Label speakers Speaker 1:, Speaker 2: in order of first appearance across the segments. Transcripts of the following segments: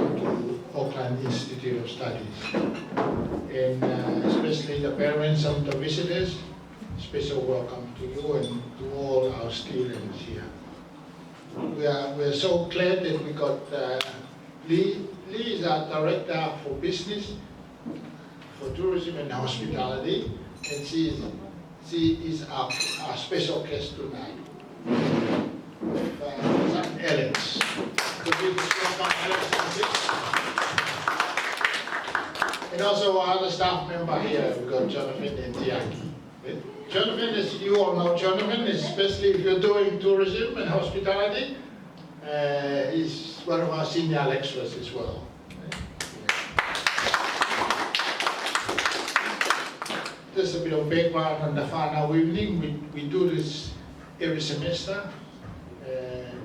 Speaker 1: welcome to Auckland Institute of Studies. And especially the parents of the visitors, special welcome to you and to all our students here. We are so glad that we got Lee. Lee is our Director for Business, for Tourism and Hospitality, and she is our special guest tonight. St Helens. Could we just welcome Alex and also our other staff member here, we've got Jonathan and Tiaki. Jonathan, as you all know, Jonathan, especially if you're doing tourism and hospitality, is one of our senior lecturers as well. Just a bit of background on the Whanau evening. We do this every semester.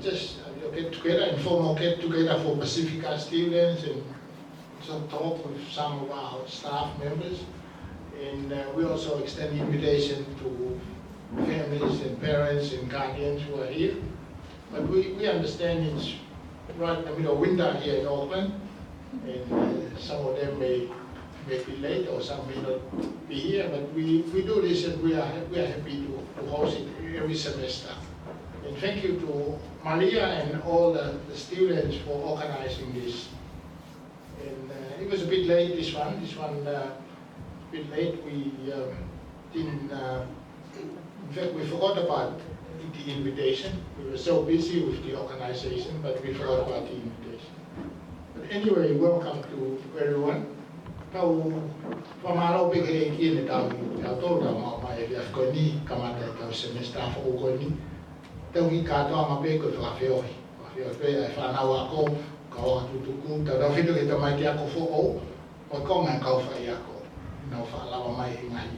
Speaker 1: Just a get together, informal get together for Pacifica students and some talk with some of our staff members. And we also extend the invitation to families and parents and guardians who are here. But we understand it's right in the middle of winter here in Auckland, and some of them may be late or some may not be here, but we do this and we are happy to host it every semester. And thank you to Malia and all the students for organizing this. And it was a bit late, this one a bit late. We didn't, in fact we forgot about the invitation. We were so busy with the organization, but we forgot about the invitation. But anyway, welcome to everyone. Tau pamalo peke kini tau tau tau mai dia koni kamata tau semester fo koni. Tau ki katoa mape ko whakawhio pe ai whanau ako kaua tutuku tau whitu ki tamai ki ako fo o ko ngai kau whai ako nau whalawa mai hi ngai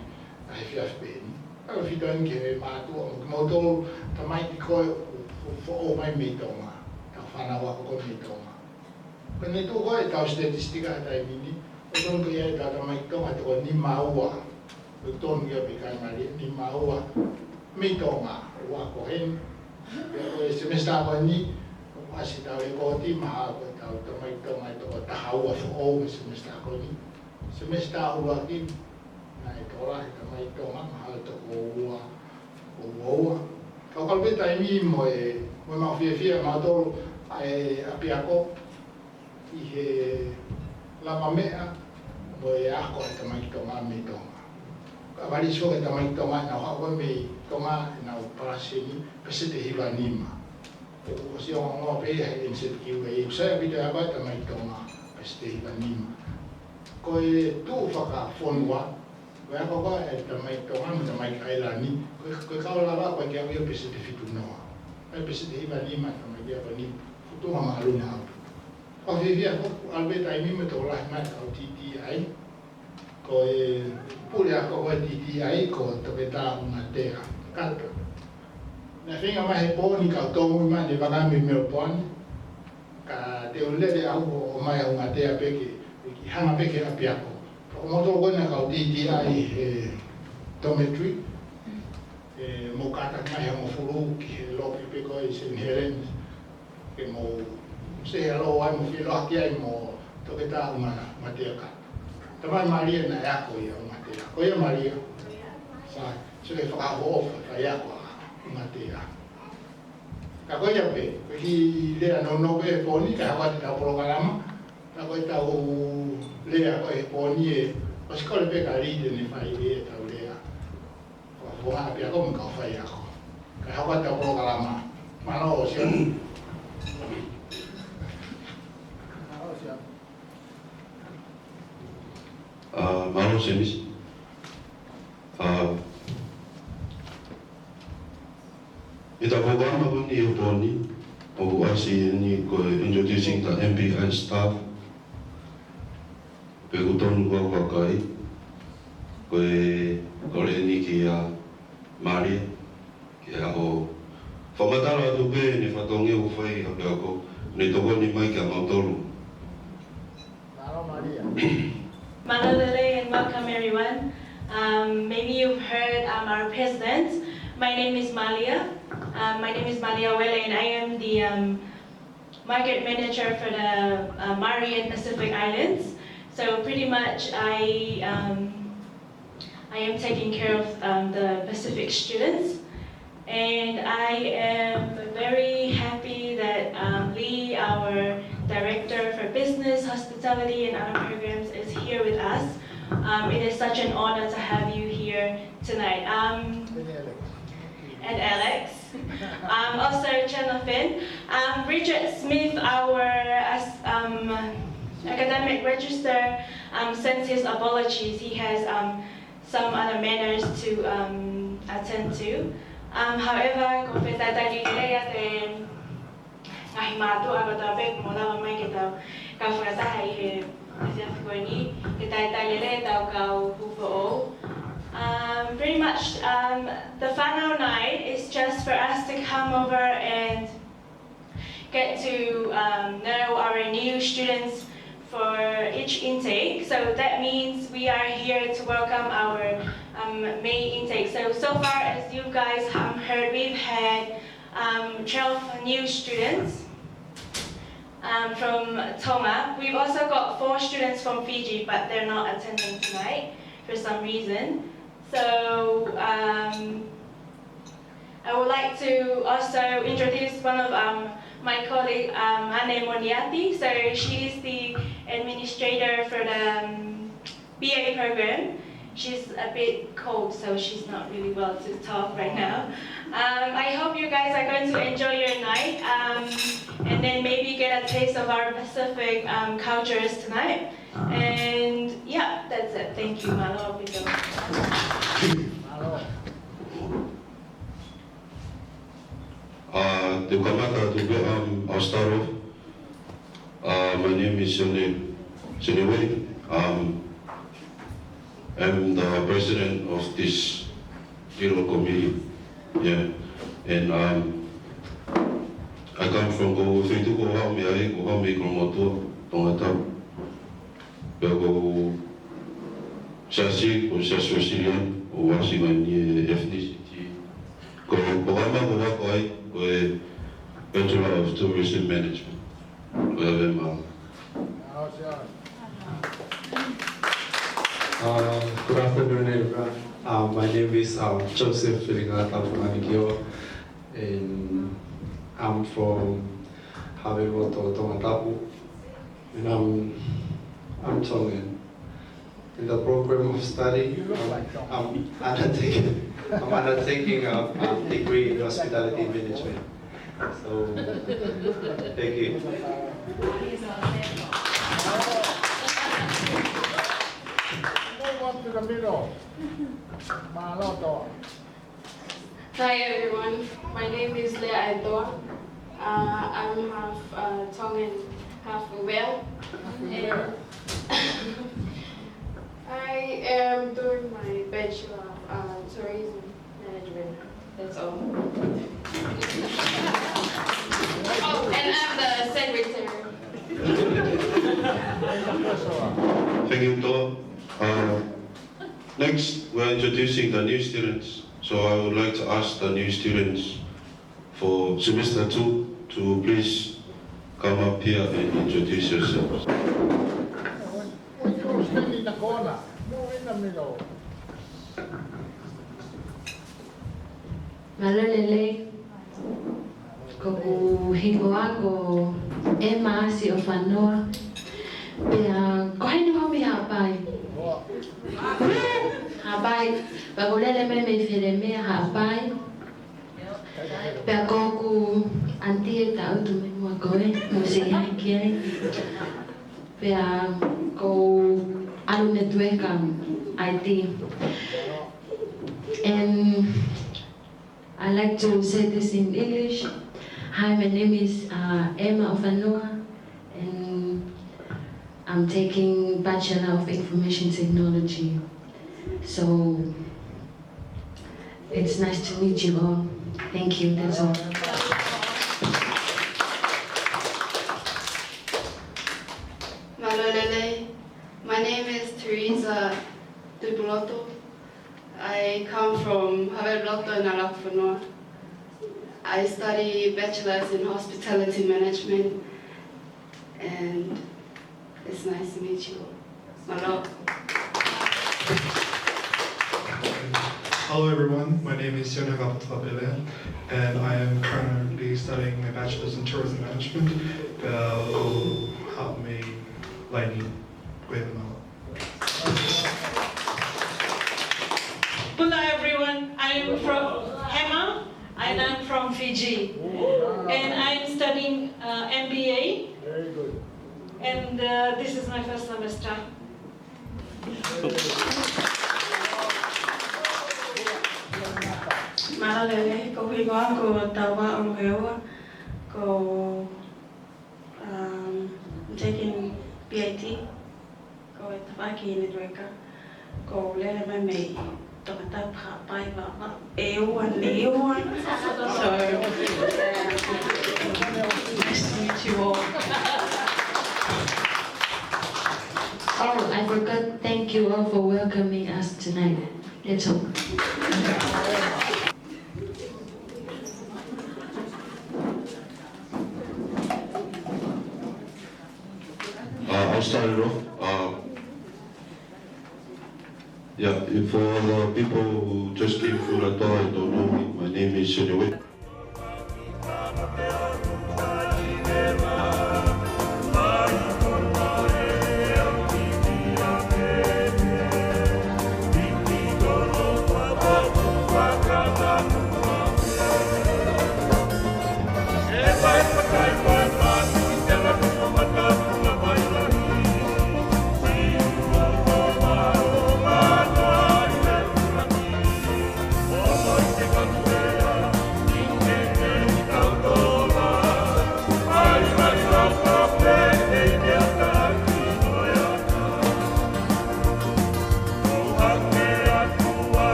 Speaker 1: ai whiaf pe ni tau whitu an ke me mātua mo tō tamai ki koe fo o mai me tonga tau whanau ako ko me tonga kone tō koe tau statistika tai mini o tōn ko iai tau tamai tonga tō ni maua o tōn kia pe kai mari ni maua me tonga o ako hen semester ko ni asi tau e ko ti maha ko tau tamai tonga to tahaua fo o semester ko ni semester ua ki na e tora e tamai tonga maha to ko ua ka ko be tai mi mo ma fia ma to ai apiako I he lava mea mo e ako e tamai tonga me tonga ka vari so e tamai tonga na ha ko me tonga na parasini pese te hiva nima o si o ngo pe e inset ki we sa video aba tamai tonga pese te hiva nima ko e tu faka fonwa we ako ko e tamai tonga me tamai kailani ko ka la ba ko ke ave pese te fitu no e pese te hiva nima tamai dia bani futu ma aluna o vivia ko albe tai mi me to la ma o titi ai ko e pure ako ko titi ai ko to beta una terra kata na finga mai poni ka to mai de vaga mi me poni ka te olele au o mai una terra peke ki hanga peke apiako o mo to gona ka titi ai tometri mo kata mai mo fulu ki lo pe ko Ais St Helens ke mo se alo ai mo filo aki ai mo to beta una mateaka tamai Maria na yako ia mateaka ko ia Maria sa se le fa ho fa yako matea ka ko ia pe ko hi le no be poni ka ha ta programa ka ko ta o le ko e poni e o se ko le pe ka ri de ni fa i ta le a ko ha pe ko mo ka fa yako ka ha ta programa ma no se
Speaker 2: Malo semis. Ita programa pun ni uponi, o asi ni ko introducing the MPI staff. Peguton ko kai, ko kole ni kia Maria, kia o. Famatala tu be ni fatongi ufai ape ako, ni toko ni mai kia mautolu.
Speaker 1: Hello Maria.
Speaker 3: Malalele and welcome everyone. Maybe you've heard our president. My name is Malia. My name is Malia Wele and I am the market manager for the Marian Pacific Islands. So pretty much I am taking care of the Pacific students. And I am very happy that Lee, our Director for Business, Hospitality and other programs, is here with us. It is such an honor to have you here tonight. And Alex. Also Jonathan. Richard Smith, our academic register, sends his apologies. He has some other matters to attend to. However, confeta tadi dia ten ngahi matu aku tapi mula mamai kita kau fasa hai asia fikoni kita tadi dia tahu kau hufo. Pretty much, the Whanau Night is just for us to come over and get to know our new students for each intake. So that means we are here to welcome our May intake. So far as you guys have heard, we've had 12 new students from Tonga. We've also got 4 students from Fiji, but they're not attending tonight for some reason. So I would like to also introduce one of my colleague, Ane Moniati. So she is the administrator for the BA program. She's a bit cold, so she's not really well to talk right now. I hope you guys are going to enjoy your night and then maybe get a taste of our Pacific cultures tonight. And yeah, that's it. Thank you, Malo.
Speaker 2: I'll start off. My name is Sene. I'm the president of this general committee. Yeah, and I come from Go Feitu Go Hame Go Hame Kromoto Tongata. Go Sasi or Sasosian or Washington ethnicity. Go Pogama Go Wakoi go Bachelor of Tourism Management.
Speaker 4: Good afternoon, everyone. My name is Joseph Filingata, and I'm from Haveloto, Tongatapu, and I'm Tongan. In the program of study, I'm undertaking a degree in hospitality management. So, thank you.
Speaker 1: To the middle.
Speaker 5: Hi everyone, my name is Leah Aitoa. I'm half Tongan, half Ubel, and I am doing my Bachelor of Tourism Management. That's all. Oh, and I'm the secretary.
Speaker 2: Thank you, Toa. Next, we're introducing the new students. So I would like to ask the new students for semester 2 to please come up here and introduce yourselves.
Speaker 1: When you stand in the corner, no in the middle.
Speaker 6: Malolele, ko hingo ako emasi o Whanau. Pea kohe no mi hapai. Hapai, bagolele me where me hapai. Pea ko antie ta utu me mua koe, mo se hai kiai. Pea ko alu me tueka IT. And I like to say this in English. Hi, my name is Emma of Whanau, and I'm taking Bachelor of Information Technology. So it's nice to meet you all. Thank you, that's all.
Speaker 5: Malolele, my name is Teresa Dubuloto. I come from Haveloto in Whanau. I study Bachelor's in Hospitality Management. and it's nice to meet you. Malo.
Speaker 7: Hello everyone, my name is Whanau Night Short Film, and I am currently studying my bachelor's in tourism management. Will help me learning Whanau.
Speaker 8: Hello everyone, I am from Emma and I'm from Fiji. And I'm studying MBA. Very good. And this is my first semester.
Speaker 3: Malalele, ko hiwa ko tawa o hewa ko taking PIT ko tawaki ni dreka ko lele mai me tokata pa pai ba ewan lewan so nice to meet you all.
Speaker 6: Oh, I forgot. Thank you all for welcoming us tonight. Let's hope.
Speaker 2: I'll start it off. Yeah, for the people who just came through the door and don't know me, my name is Shineway.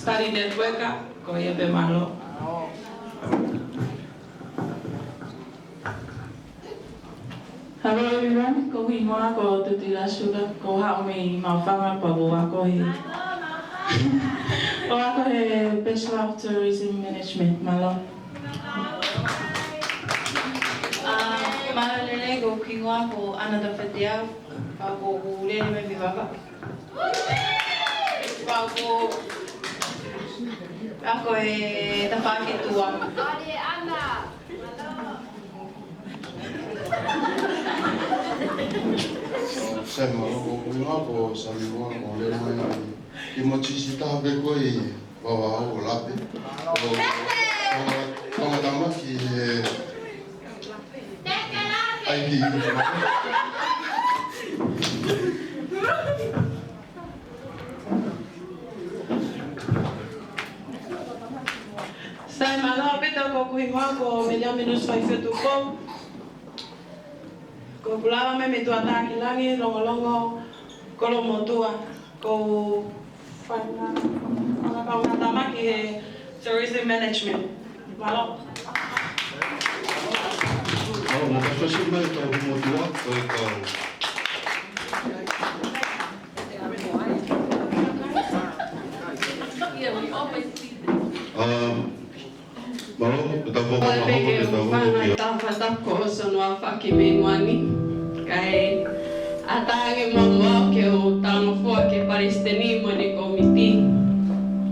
Speaker 8: Study network ko yebe malo. Hello everyone, ko hingoa ko tutila suga ko ha me mafanga pa bo ako he. Ko ako he Bachelor of Tourism Management malo.
Speaker 3: Malalele ko hingoa ko another fedia pa ko lele mai vivaga. Pa ko ako tawaki tua.
Speaker 9: Sai malo ko kuinga ko sami mo ko le mai ki mo chi sita be ko I wa o lape ko tama ki ai ki
Speaker 8: Sai malo pita ko kuingoa ko media minus 5 fetu ko. Ko pulava me metu ataki langi longo kolo motua ko fana ka tama ki tourism management. Malo.
Speaker 2: Oh, mo ka kasi ba ito mo tuwa ko ikaw. Malo, tapo ko
Speaker 5: Ko sanoa whakimengwani kai atange mamua ke o tangafua ke paristeni mo ni komiti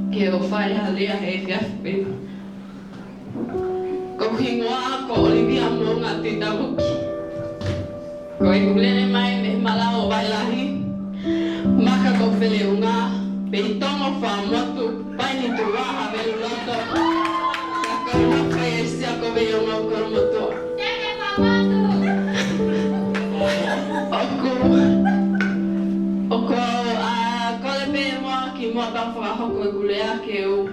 Speaker 5: ke o whai halea he fiafi. Ko hingoa ko Olivia M Tuitavuki. Ko e kulene mai me malao wailahi maka ko wheleunga pe tongo whamotu paini tuwa havelu loto. Ako veo mau kormoto. Oko kole pe mo ki mo ka fa hoko kulea ke u.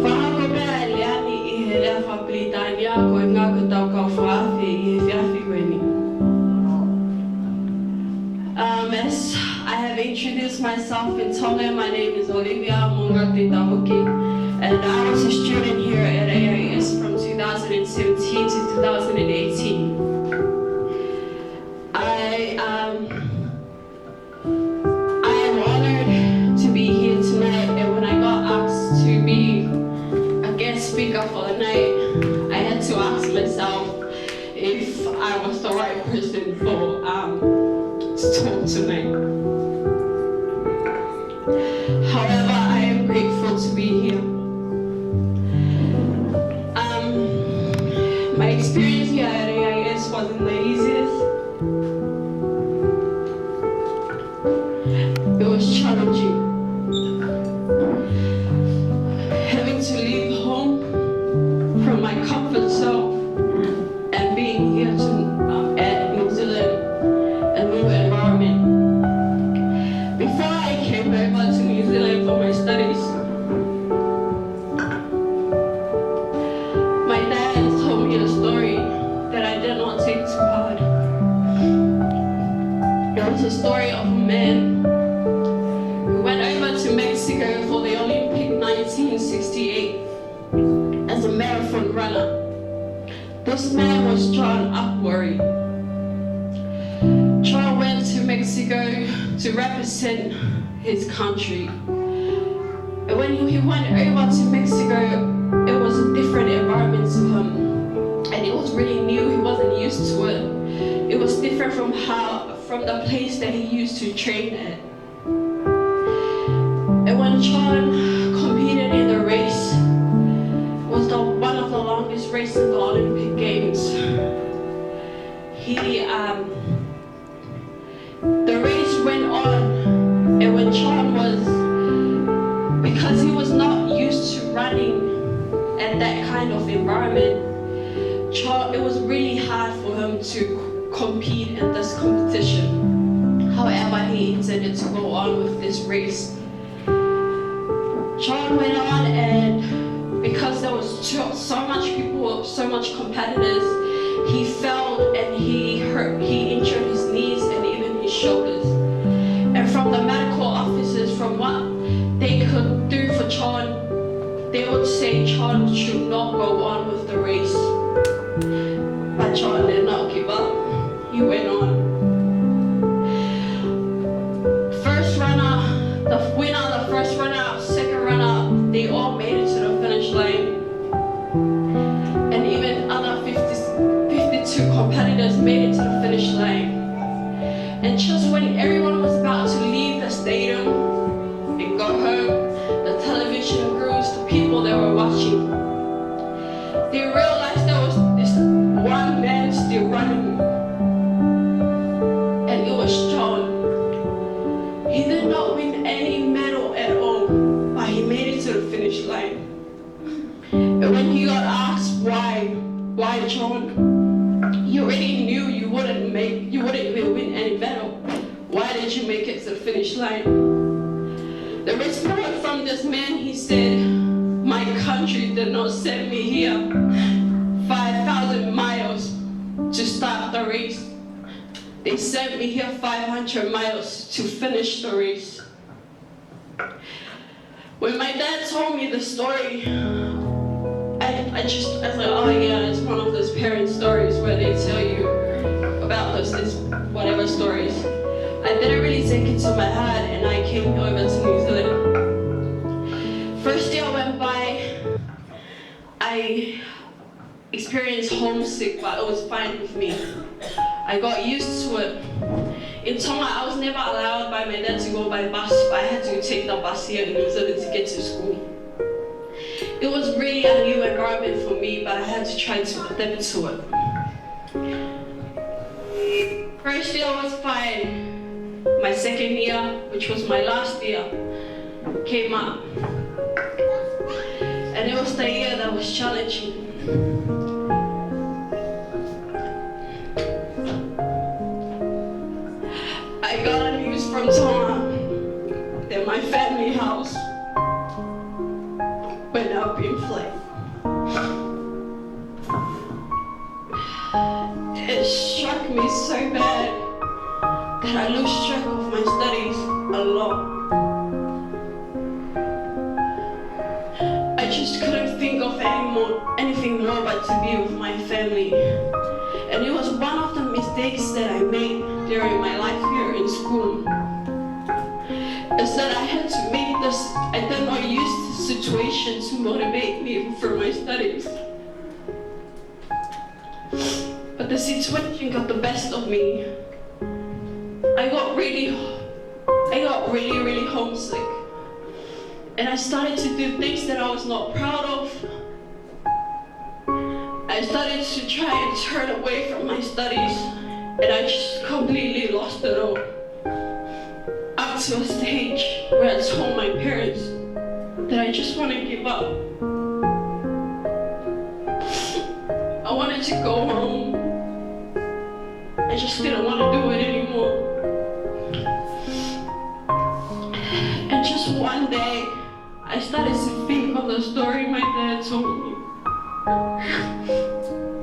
Speaker 5: Fa hoko pe aliani I hele fa Britania ko nga ko tau ka fa fi I fi weni. Yes, I have introduce myself in Tonga. My name is Olivia M Tuitavuki, and I was a student here at AIS from 2017 to 2018. I am honored to be here tonight, and when I got asked to be a guest speaker for the night, I had to ask myself if I was the right person for to talk tonight. However, I am grateful to be here. My experience here at AIS wasn't the easiest. It was challenging. Having to leave home from my comfort zone and being here at New Zealand, a new environment. Before I came over to New Zealand for my studies, my dad told me a story that I did not take too hard. It was a story of a man who went over to Mexico for the Olympic 1968 as a marathon runner. This man was John Upworry. John went to Mexico to represent his country. And when he went over to Mexico, it was a different environment to him. And it was really new, he wasn't used to it. It was different from the place that he used to train at. And when John competed in the race, it was one of the longest races in the Olympic Games. The race went on, and when John because he was not used to running at that kind of environment, it was really hard for him to compete in this competition. However, he intended to go on with this race. John went on, and because there was so much people, so much competitors, he fell and he injured his knees and even his shoulders. And from the medical officers, from what they could do for John, they would say John should not go on with the race. But John did not give up. He went on. First runner, the winner, the first runner, second runner, they all made it to the finish line. And even other 52 competitors made it to the finish line. And just when everyone was about to leave the stadium and go home, the television crews, the people that were watching, they realized there was this one man still running. And it was John. He did not win any medal at all, but he made it to the finish line. And when he got asked why John, you already knew you wouldn't even win any medal. Why did you make it to the finish line? The response from this man, he said, my country did not send me here 5,000 miles to start the race. They sent me here 500 miles to finish the race. When my dad told me the story, I was like, oh yeah, it's one of those parent stories where they tell you about this whatever stories. I didn't really take it to my heart, and I came over to New Zealand. First year went by, I experienced homesick, but it was fine with me. I got used to it. In Tonga, I was never allowed by my dad to go by bus, but I had to take the bus here in New Zealand to get to school. It was really a new environment for me, but I had to try to adapt to it. First year was fine. My second year, which was my last year, came up. And it was the year that was challenging. I got news from Tonga that my family house went up in flames. It struck me so bad that I lost track of my studies a just couldn't think of anything more but to be with my family. And it was one of the mistakes that I made during my life here in school. Is that I had to make this, I did not use the situation to motivate me for my studies. But the situation got the best of me. I got really homesick. And I started to do things that I was not proud of. I started to try and turn away from my studies, and I just completely lost it all. Up to a stage where I told my parents that I just want to give up. I wanted to go home. I just didn't want to do it anymore. And just one day, I started to think of the story my dad told me.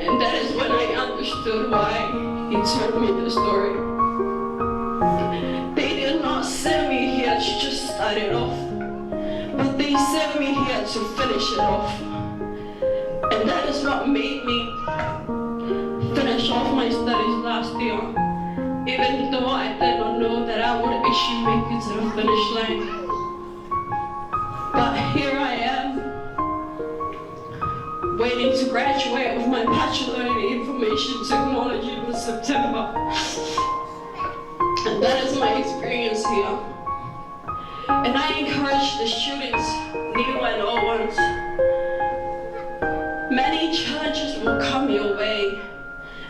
Speaker 5: And that is when I understood why he told me the story. They did not send me here to just start it off, but they sent me here to finish it off. And that is what made me finish off my studies last year, even though I did not know that I would actually make it to the finish line. But here I am, waiting to graduate with my Bachelor in Information Technology in September. And that is my experience here. And I encourage the students, new and old ones, many challenges will come your way,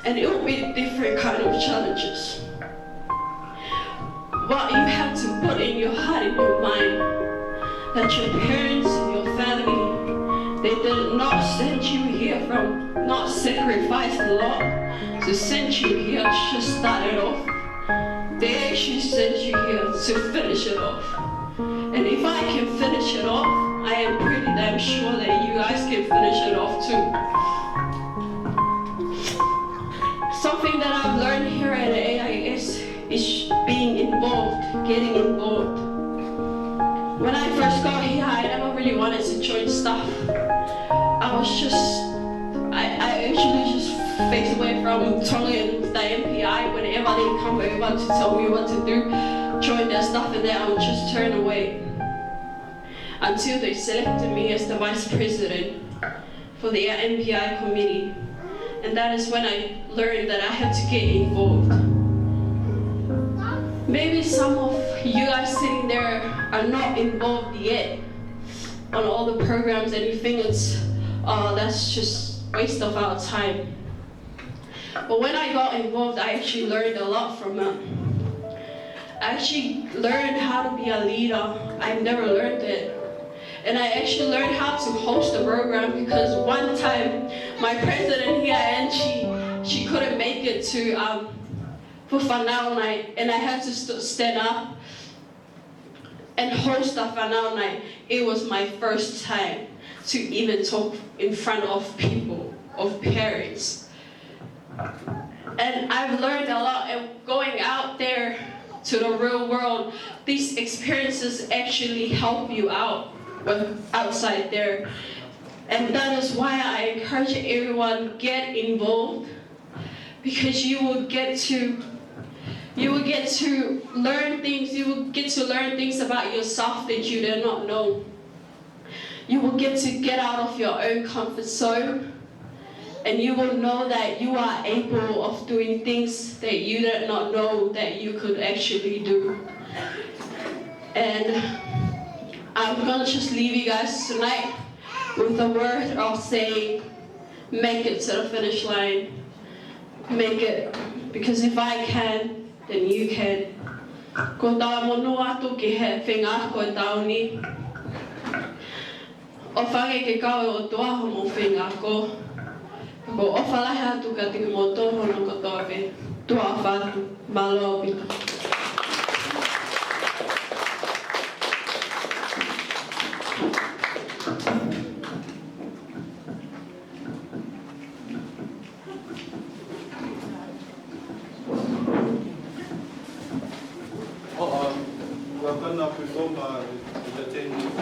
Speaker 5: and it will be different kind of challenges. What you have to put in your heart and your mind, that your parents and your family, they did not send you here from, not sacrifice a lot to send you here to just start it off. They actually sent you here to finish it off. And if I can finish it off, I am pretty damn sure that you guys can finish it off too. Something that I've learned here at AIS is being involved, getting involved. When I first got here, I never really wanted to join stuff. I actually just faced away from Tongan, the MPI, whenever they come over to tell me what to do, join their stuff, and then I would just turn away. Until they selected me as the vice president for the MPI committee. And that is when I learned that I had to get involved. Maybe some of you guys sitting there are not involved yet on all the programs, and you think that's just waste of our time. But when I got involved, I actually learned a lot from it. I actually learned how to be a leader. I've never learned it. And I actually learned how to host a program, because one time my president here, and she couldn't make it to for Whanau Night, and I had to stand up and host a Whanau Night. It was my first time to even talk in front of people, of parents. And I've learned a lot, and going out there to the real world, these experiences actually help you out outside there. And that is why I encourage everyone, get involved, because you will get to learn things. You will get to learn things about yourself that you did not know. You will get to get out of your own comfort zone, and you will know that you are able of doing things that you did not know that you could actually do. And I'm gonna just leave you guys tonight with the word of saying, make it to the finish line. Make it, because if I can, then you can. Ko tā monu atu ki he whenga koe tauni. O whange ke kawe o tuaho mo whenga ko. Ko o whalahe atu ka tinga mo tōhono ko tōpe. Tua whatu, malo pita.
Speaker 10: Welcome to Entertainment.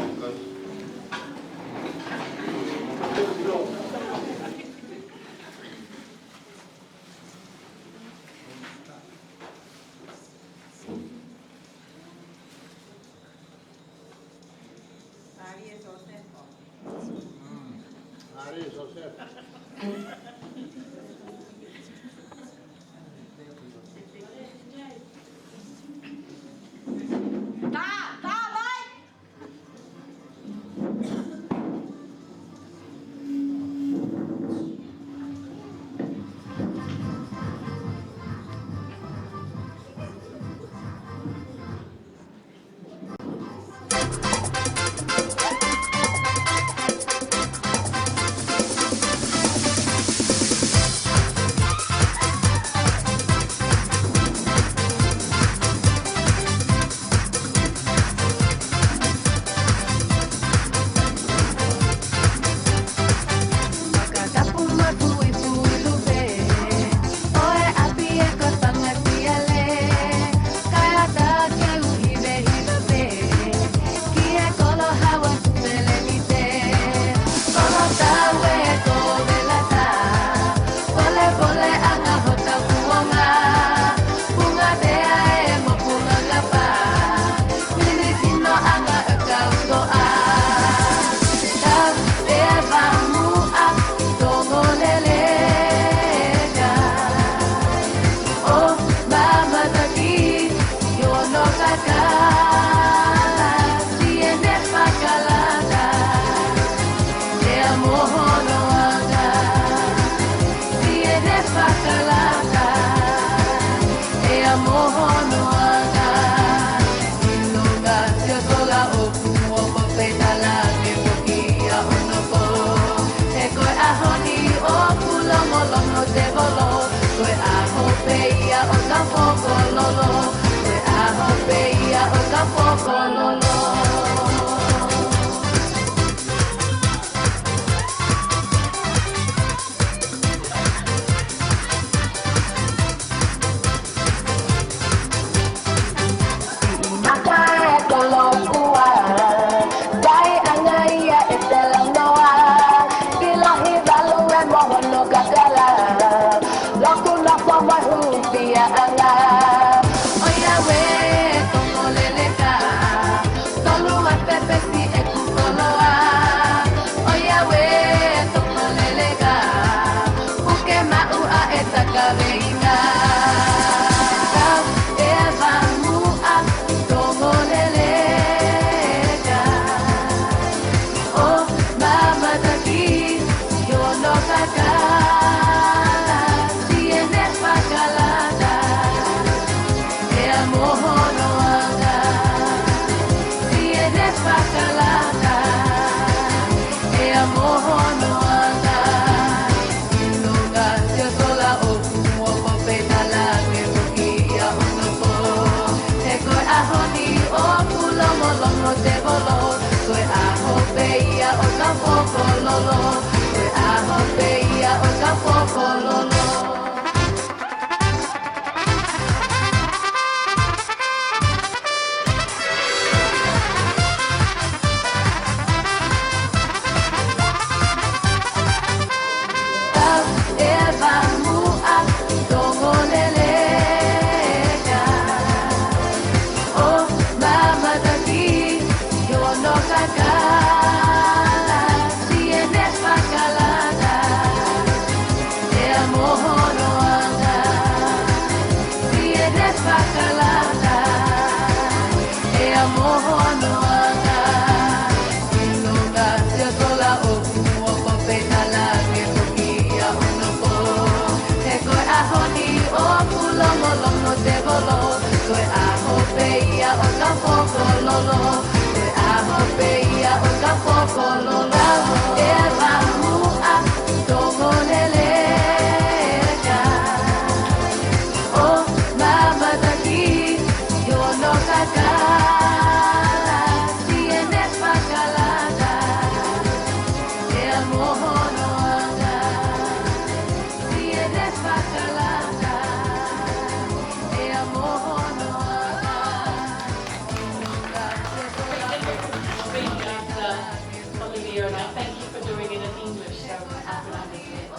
Speaker 8: Olivia, and I thank you for doing it in English so I can understand.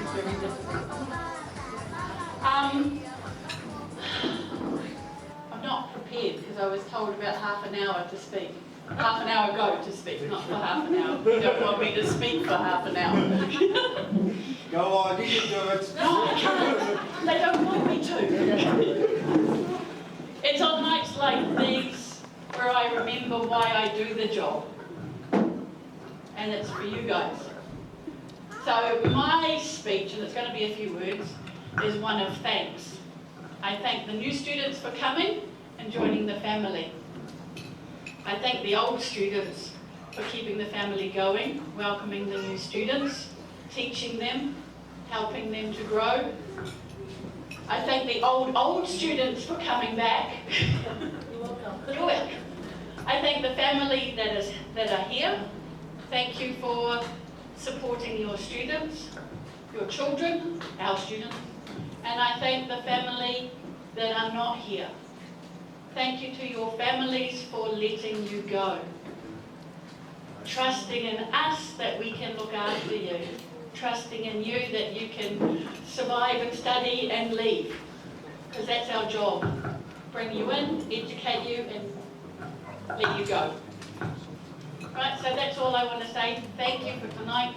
Speaker 8: It's very difficult. I'm not prepared because I was told about half an hour to speak.
Speaker 5: half an hour ago to speak, not for half an hour. You don't want me to speak for half an hour.
Speaker 10: Go on, you can do it.
Speaker 5: No, I can't. They don't want me to. It's on nights like these where I remember why I do the job. And it's for you guys. So my speech, and it's going to be a few words, is one of thanks. I thank the new students for coming and joining the family. I thank the old students for keeping the family going, welcoming the new students, teaching them, helping them to grow. I thank the old students for coming back. You're welcome. You're welcome. I thank the family that are here. Thank you for supporting your students, your children, our students. And I thank the family that are not here. Thank you to your families for letting you go. Trusting in us that we can look after you. Trusting in you that you can survive and study and leave. Because that's our job. Bring you in, educate you, and let you go. Right, so that's all I want to say. Thank you for tonight.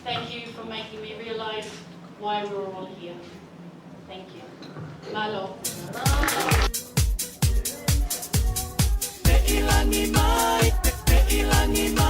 Speaker 5: Thank you for making me realise why we're all here. Thank you. Malo. Te ilangi mai.